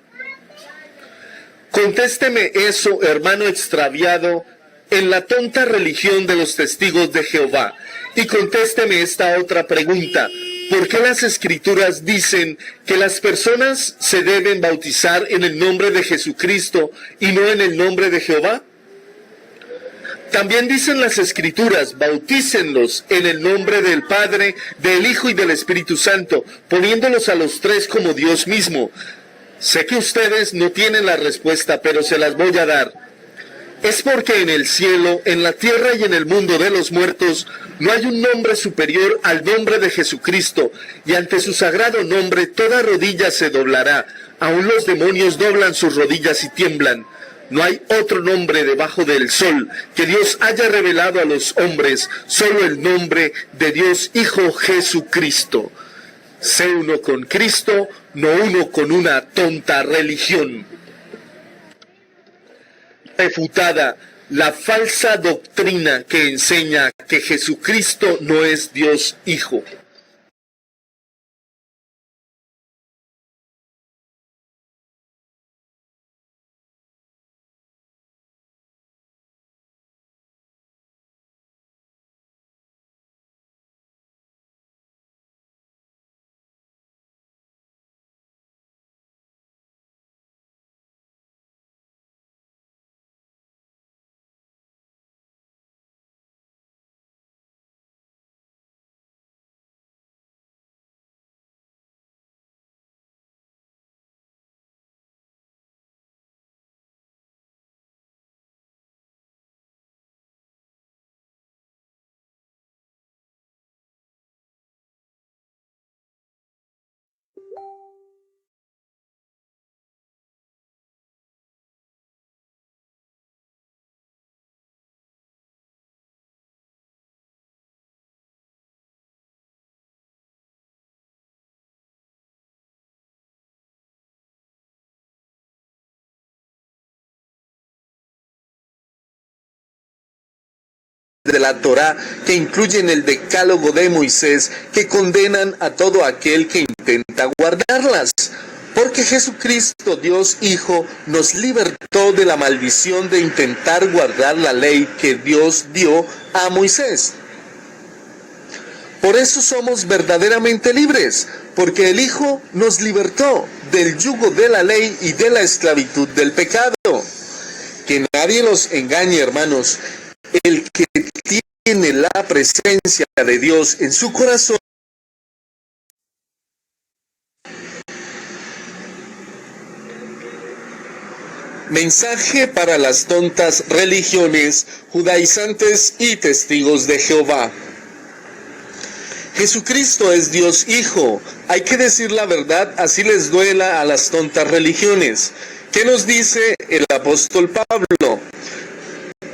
Contésteme eso, hermano extraviado, en la tonta religión de los testigos de Jehová. Y contésteme esta otra pregunta: ¿por qué las Escrituras dicen que las personas se deben bautizar en el nombre de Jesucristo y no en el nombre de Jehová? También dicen las Escrituras: bautícenlos en el nombre del Padre, del Hijo y del Espíritu Santo, poniéndolos a los 3 como Dios mismo. Sé que ustedes no tienen la respuesta, pero se las voy a dar. Es porque en el cielo, en la tierra y en el mundo de los muertos no hay un nombre superior al nombre de Jesucristo, y ante su sagrado nombre toda rodilla se doblará, Aún los demonios doblan sus rodillas y tiemblan. No hay otro nombre debajo del sol que Dios haya revelado a los hombres, solo el nombre de Dios Hijo Jesucristo. Sé uno con Cristo, no uno con una tonta religión. Refutada la falsa doctrina que enseña que Jesucristo no es Dios Hijo. De la Torá que incluyen el decálogo de Moisés, que condenan a todo aquel que intenta guardarlas. Porque Jesucristo, Dios Hijo, nos libertó de la maldición de intentar guardar la ley que Dios dio a Moisés. Por eso somos verdaderamente libres, porque el Hijo nos libertó del yugo de la ley y de la esclavitud del pecado. Que nadie los engañe, hermanos. El que tiene la presencia de Dios en su corazón mensaje para las tontas religiones, judaizantes y testigos de Jehová. Jesucristo es Dios Hijo. Hay que decir la verdad, así les duela a las tontas religiones. ¿Qué nos dice el apóstol Pablo?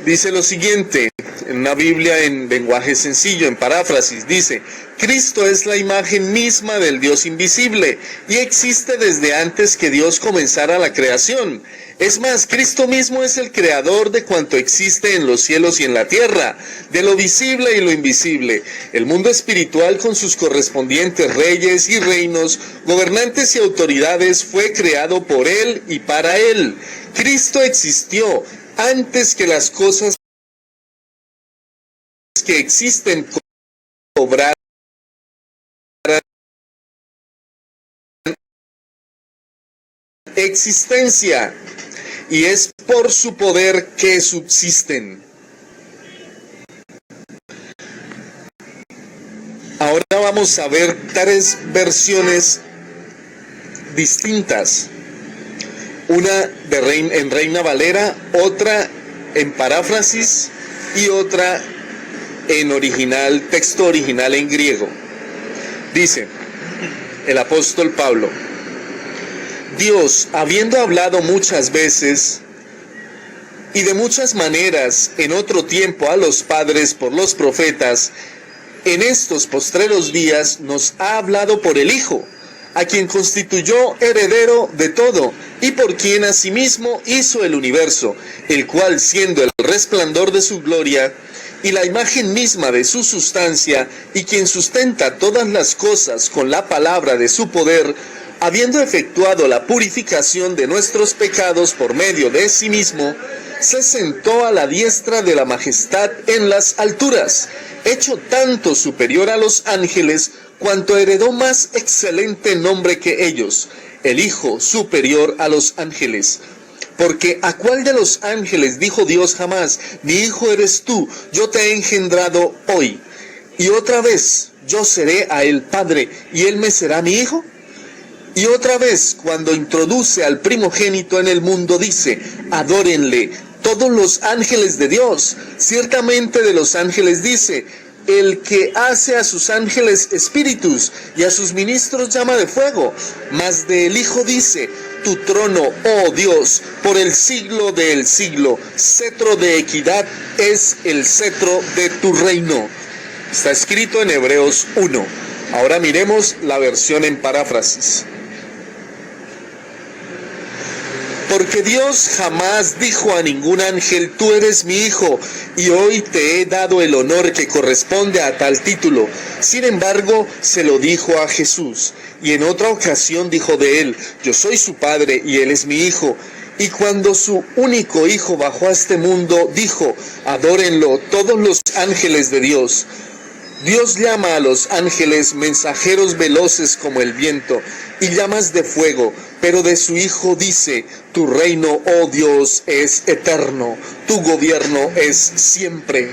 Dice lo siguiente, en una Biblia en lenguaje sencillo, en paráfrasis, dice: Cristo es la imagen misma del Dios invisible y existe desde antes que Dios comenzara la creación. Es más, Cristo mismo es el creador de cuanto existe en los cielos y en la tierra, de lo visible y lo invisible. El mundo espiritual con sus correspondientes reyes y reinos, gobernantes y autoridades fue creado por Él y para Él. Cristo existió antes que las cosas que existen cobraran existencia, y es por su poder que subsisten. Ahora vamos a ver tres versiones distintas. Una en Reina Valera, otra en paráfrasis y otra en original, texto original en griego. Dice el apóstol Pablo: Dios, habiendo hablado muchas veces y de muchas maneras en otro tiempo a los padres por los profetas, en estos postreros días nos ha hablado por el Hijo, a quien constituyó heredero de todo, y por quien asimismo hizo el universo, el cual, siendo el resplandor de su gloria y la imagen misma de su sustancia, y quien sustenta todas las cosas con la palabra de su poder, habiendo efectuado la purificación de nuestros pecados por medio de sí mismo, se sentó a la diestra de la majestad en las alturas, hecho tanto superior a los ángeles, cuanto heredó más excelente nombre que ellos, el Hijo superior a los ángeles. Porque ¿a cuál de los ángeles dijo Dios jamás: mi hijo eres tú, yo te he engendrado hoy? Y otra vez, yo seré a él padre, y él me será mi hijo. Y otra vez, cuando introduce al primogénito en el mundo, dice: adórenle todos los ángeles de Dios. Ciertamente de los ángeles dice: el que hace a sus ángeles espíritus y a sus ministros llama de fuego. Mas del Hijo dice: tu trono, oh Dios, por el siglo del siglo. Cetro de equidad es el cetro de tu reino. Está escrito en Hebreos 1. Ahora miremos la versión en paráfrasis. Porque Dios jamás dijo a ningún ángel, tú eres mi hijo, y hoy te he dado el honor que corresponde a tal título. Sin embargo, se lo dijo a Jesús, y en otra ocasión dijo de él, yo soy su padre y él es mi hijo. Y cuando su único hijo bajó a este mundo, dijo, adórenlo todos los ángeles de Dios. Dios llama a los ángeles mensajeros veloces como el viento y llamas de fuego, pero de su Hijo dice, tu reino, oh Dios, es eterno, tu gobierno es siempre.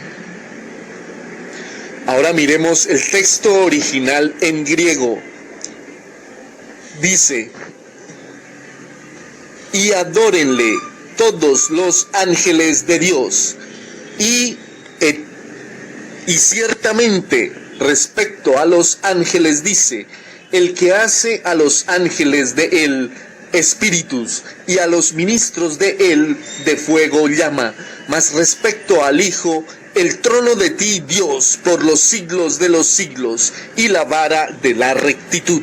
Ahora miremos el texto original en griego. Dice, y adórenle todos los ángeles de Dios, y ciertamente respecto a los ángeles dice, el que hace a los ángeles de él espíritus y a los ministros de él de fuego llama, mas respecto al Hijo, el trono de ti Dios por los siglos de los siglos y la vara de la rectitud.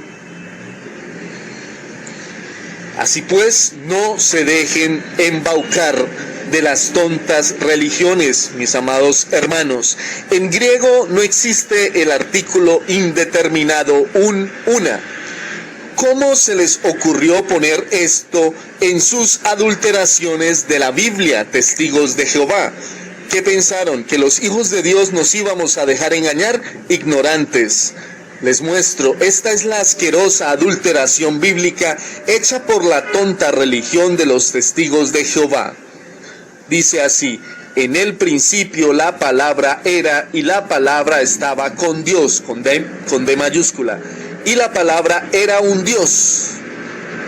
Así pues, no se dejen embaucar de las tontas religiones, mis amados hermanos. En griego no existe el artículo indeterminado una. ¿Cómo se les ocurrió poner esto en sus adulteraciones de la Biblia, testigos de Jehová? ¿Qué pensaron? ¿Que los hijos de Dios nos íbamos a dejar engañar? Ignorantes. Les muestro, esta es la asquerosa adulteración bíblica hecha por la tonta religión de los testigos de Jehová. Dice así, en el principio la palabra era y la palabra estaba con Dios, con D mayúscula, y la palabra era un Dios,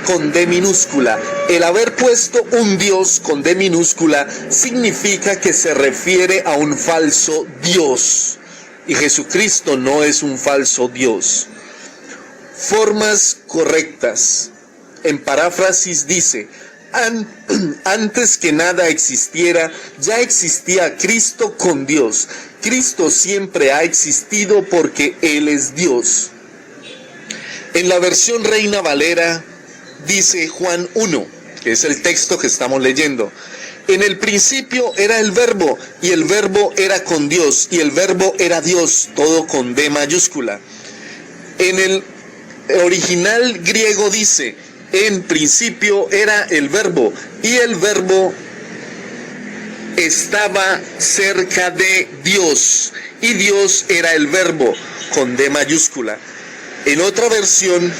con D minúscula. El haber puesto un Dios con D minúscula significa que se refiere a un falso Dios, y Jesucristo no es un falso Dios. Formas correctas. En paráfrasis dice, antes que nada existiera, ya existía Cristo con Dios. Cristo siempre ha existido porque Él es Dios. En la versión Reina Valera dice Juan 1, que es el texto que estamos leyendo. En el principio era el verbo, y el verbo era con Dios, y el verbo era Dios, todo con D mayúscula. En el original griego dice, en principio era el verbo, y el verbo estaba cerca de Dios, y Dios era el verbo, con D mayúscula. En otra versión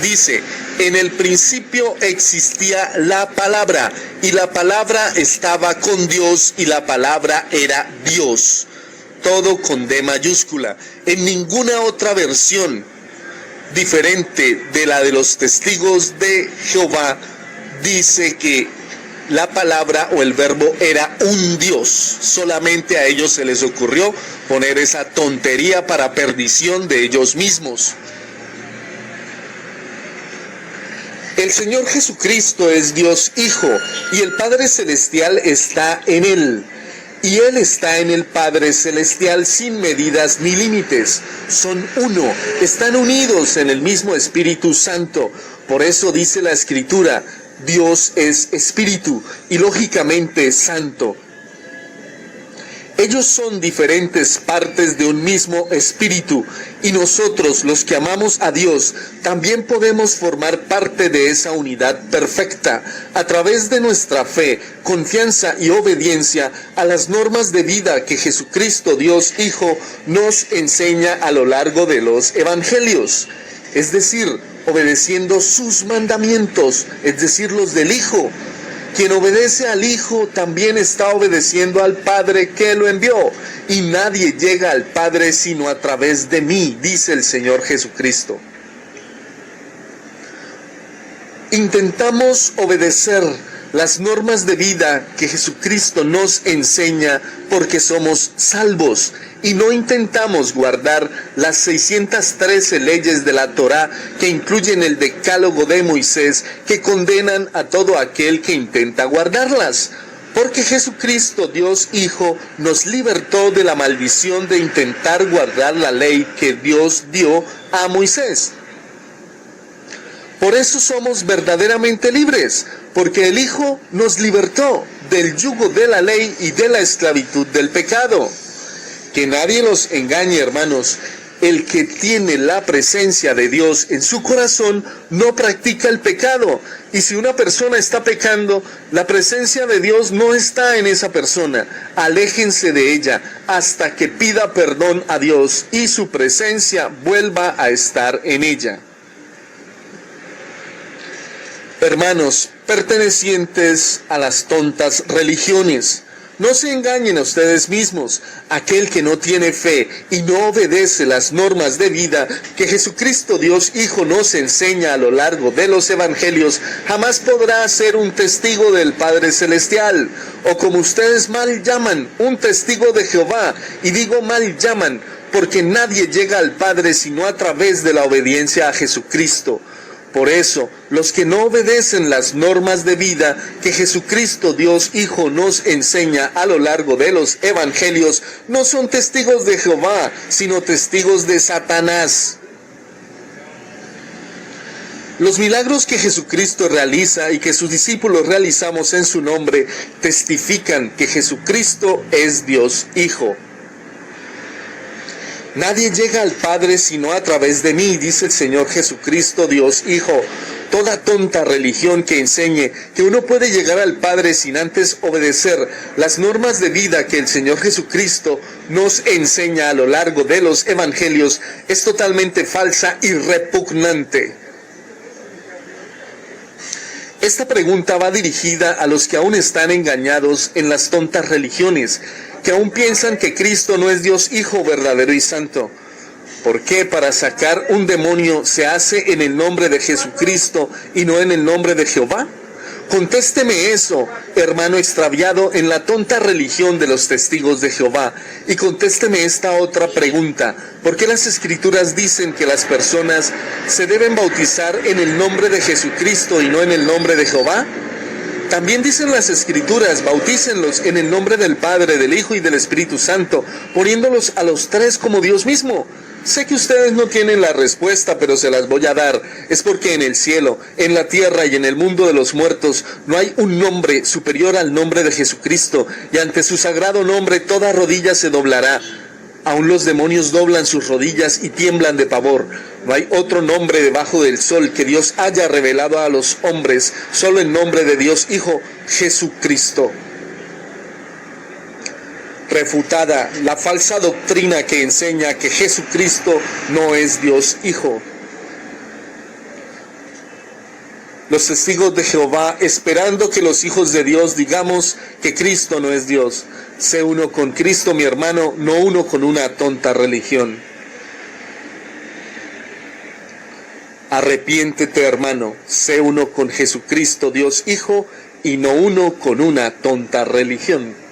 dice, en el principio existía la palabra, y la palabra estaba con Dios, y la palabra era Dios, todo con D mayúscula. En ninguna otra versión diferente de la de los testigos de Jehová dice que la palabra o el verbo era un Dios. Solamente a ellos se les ocurrió poner esa tontería para perdición de ellos mismos. El Señor Jesucristo es Dios Hijo, y el Padre Celestial está en Él, y Él está en el Padre Celestial sin medidas ni límites. Son uno, están unidos en el mismo Espíritu Santo. Por eso dice la Escritura, Dios es Espíritu, y lógicamente Santo. Ellos son diferentes partes de un mismo espíritu, y nosotros, los que amamos a Dios, también podemos formar parte de esa unidad perfecta a través de nuestra fe, confianza y obediencia a las normas de vida que Jesucristo, Dios Hijo, nos enseña a lo largo de los evangelios, es decir, obedeciendo sus mandamientos, es decir, los del Hijo. Quien obedece al Hijo también está obedeciendo al Padre que lo envió, y nadie llega al Padre sino a través de mí, dice el Señor Jesucristo. Intentamos obedecer las normas de vida que Jesucristo nos enseña porque somos salvos y no intentamos guardar las 613 leyes de la Torá que incluyen el decálogo de Moisés, que condenan a todo aquel que intenta guardarlas. Porque Jesucristo, Dios Hijo, nos libertó de la maldición de intentar guardar la ley que Dios dio a Moisés. Por eso somos verdaderamente libres, porque el Hijo nos libertó del yugo de la ley y de la esclavitud del pecado. Que nadie los engañe, hermanos. El que tiene la presencia de Dios en su corazón no practica el pecado. Y si una persona está pecando, la presencia de Dios no está en esa persona. Aléjense de ella hasta que pida perdón a Dios y su presencia vuelva a estar en ella. Hermanos, pertenecientes a las tontas religiones, no se engañen a ustedes mismos. Aquel que no tiene fe y no obedece las normas de vida que Jesucristo Dios Hijo nos enseña a lo largo de los evangelios, jamás podrá ser un testigo del Padre Celestial, o como ustedes mal llaman, un testigo de Jehová. Y digo mal llaman, porque nadie llega al Padre sino a través de la obediencia a Jesucristo. Por eso, los que no obedecen las normas de vida que Jesucristo Dios Hijo nos enseña a lo largo de los evangelios, no son testigos de Jehová, sino testigos de Satanás. Los milagros que Jesucristo realiza y que sus discípulos realizamos en su nombre testifican que Jesucristo es Dios Hijo. Nadie llega al Padre sino a través de mí, dice el Señor Jesucristo, Dios Hijo. Toda tonta religión que enseñe que uno puede llegar al Padre sin antes obedecer las normas de vida que el Señor Jesucristo nos enseña a lo largo de los evangelios es totalmente falsa y repugnante. Esta pregunta va dirigida a los que aún están engañados en las tontas religiones, que aún piensan que Cristo no es Dios Hijo verdadero y santo. ¿Por qué para sacar un demonio se hace en el nombre de Jesucristo y no en el nombre de Jehová? Contésteme eso, hermano extraviado en la tonta religión de los testigos de Jehová, y contésteme esta otra pregunta: ¿por qué las Escrituras dicen que las personas se deben bautizar en el nombre de Jesucristo y no en el nombre de Jehová? También dicen las Escrituras: bautícenlos en el nombre del Padre, del Hijo y del Espíritu Santo, poniéndolos a los tres como Dios mismo. Sé que ustedes no tienen la respuesta, pero se las voy a dar. Es porque en el cielo, en la tierra y en el mundo de los muertos no hay un nombre superior al nombre de Jesucristo, y ante su sagrado nombre toda rodilla se doblará. Aún los demonios doblan sus rodillas y tiemblan de pavor. No hay otro nombre debajo del sol que Dios haya revelado a los hombres, solo el nombre de Dios Hijo, Jesucristo. Refutada la falsa doctrina que enseña que Jesucristo no es Dios Hijo. Los testigos de Jehová, esperando que los hijos de Dios digamos que Cristo no es Dios. Sé uno con Cristo, mi hermano, no uno con una tonta religión. Arrepiéntete, hermano, sé uno con Jesucristo, Dios Hijo, y no uno con una tonta religión.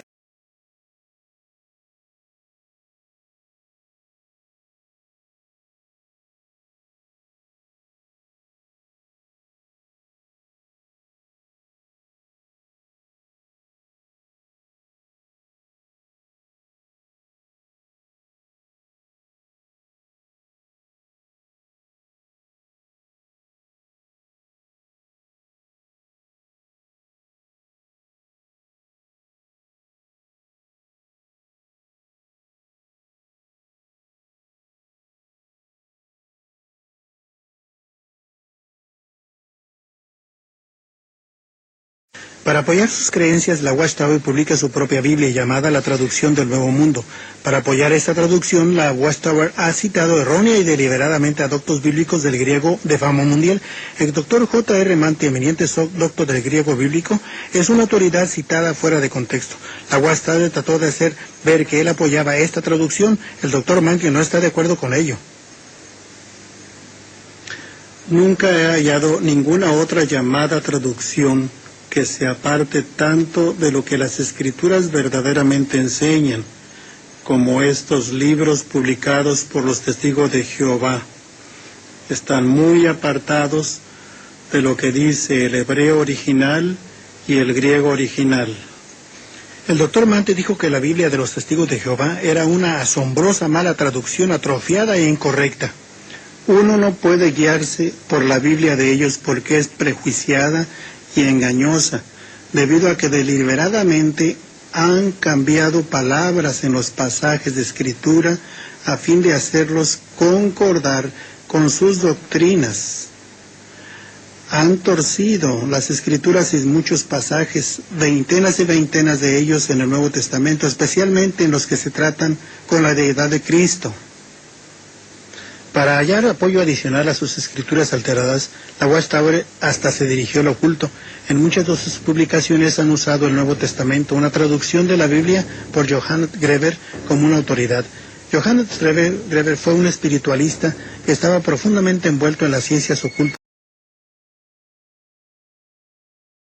Para apoyar sus creencias, la Watchtower publica su propia Biblia llamada La Traducción del Nuevo Mundo. Para apoyar esta traducción, la Watchtower ha citado errónea y deliberadamente a doctos bíblicos del griego de fama mundial. El doctor J.R. Manti, eminente doctor del griego bíblico, es una autoridad citada fuera de contexto. La Watchtower trató de hacer ver que él apoyaba esta traducción. El doctor Manti no está de acuerdo con ello. Nunca he hallado ninguna otra llamada traducción que se aparte tanto de lo que las Escrituras verdaderamente enseñan, como estos libros publicados por los testigos de Jehová. Están muy apartados de lo que dice el hebreo original y el griego original. El doctor Mante dijo que la Biblia de los Testigos de Jehová era una asombrosa mala traducción, atrofiada e incorrecta. Uno no puede guiarse por la Biblia de ellos porque es prejuiciada y engañosa, debido a que deliberadamente han cambiado palabras en los pasajes de Escritura a fin de hacerlos concordar con sus doctrinas. Han torcido las Escrituras en muchos pasajes, veintenas y veintenas de ellos en el Nuevo Testamento, especialmente en los que se tratan con la deidad de Cristo. Para hallar apoyo adicional a sus escrituras alteradas, la Watchtower hasta se dirigió al oculto. En muchas de sus publicaciones han usado el Nuevo Testamento, una traducción de la Biblia por Johannes Greber, como una autoridad. Johannes Greber fue un espiritualista que estaba profundamente envuelto en las ciencias ocultas.